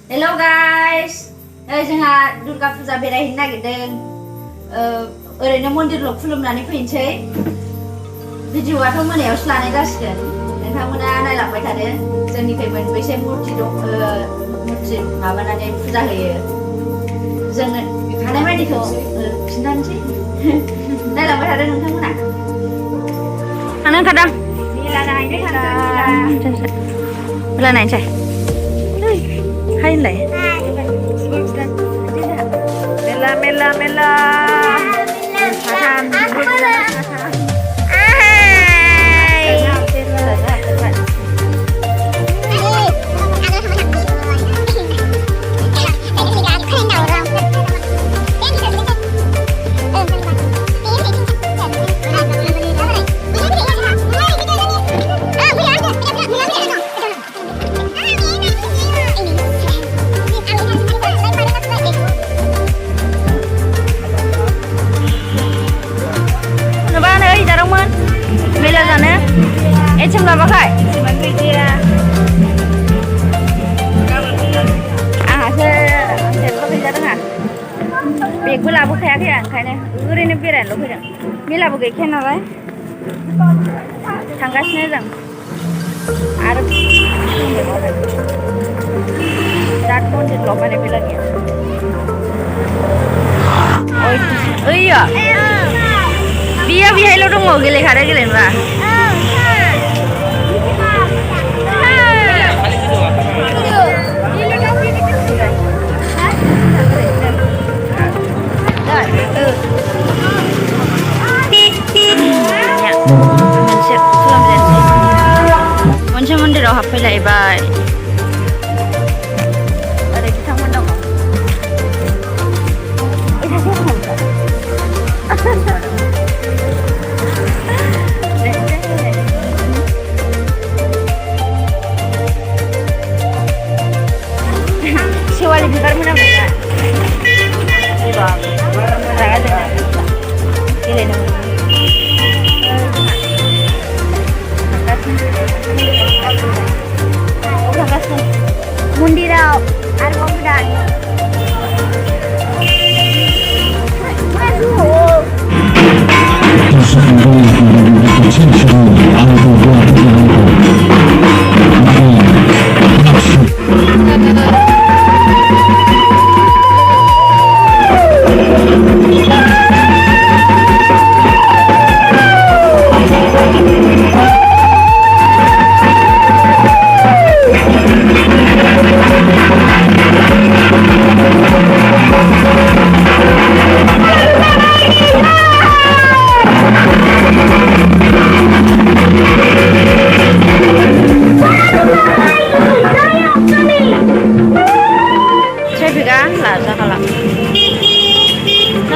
Hello guys, जोंहा दुर्गा फुजा बेरायहैनो नागिरदों। ओरैनो मन्दिरल' खुलुमनानै फैनोसै। भिडिअ'आथ' मोनायावसो लानाय जासिगोन। नोंथांमोना नायलांबाय थादो। जोंनिफ्राय मोनबेसे मुर्ति दं, मुर्ति माबानानै फुजा होयो। जोंनो हानाय बायदिखौ खिन्थानोसै। नायलांबाय थादो नोंथांमोना। थांनो ओंखारदों। मेला नायनो थांदों। मेला नायनोसै। Hai này Mela Mela Mela Sahan Em làm bác Khải bánh mì kia sẽ có thời gian đó hả việc vừa làm bác Khải cái Khải này ư đây nó biết lúc rồi biết là bác cái khen nào đấy thằng gái này rằng à được đặt con thịt lộn này biết là gì ôi ơi à bia bia hay lo đông ngồi cái này khá đấy cái này mà मोनसे मन्दिराव हाबफैलायबाय ओरै बिथांमोन दङ सेवालि बिबार मोना गेलेनो Mundiraw arwah muda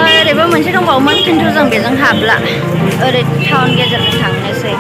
ओरैबो मोनसे दंबावोमोन खिन्थु जों बेजों हाबला ओरै टाउन गेजेरजों थांनोसै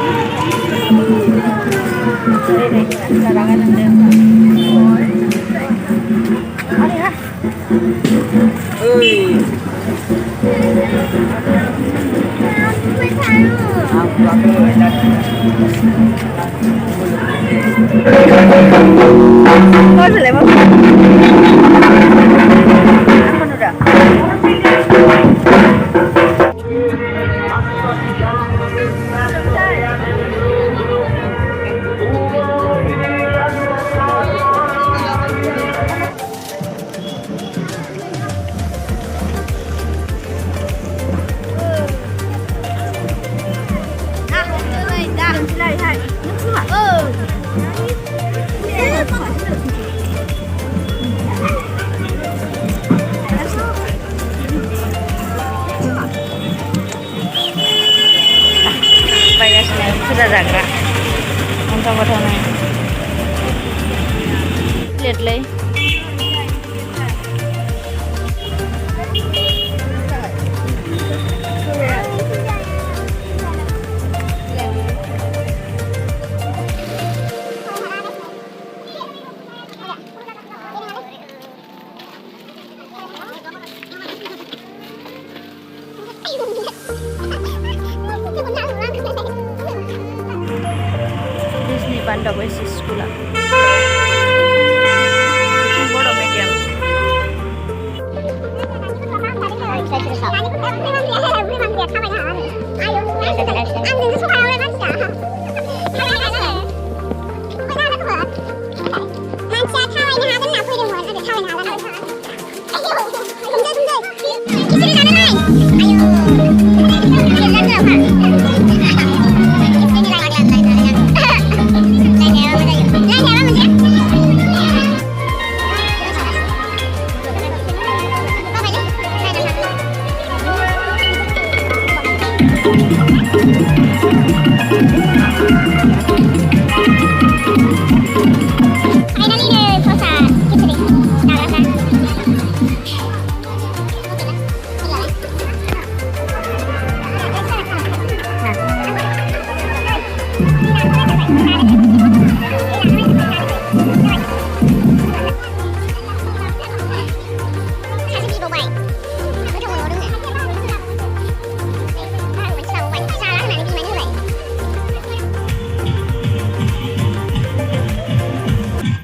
furza zagra untuk fotonya lihat lagi Disney Panda Oasis Sekolah. Kucing bodoh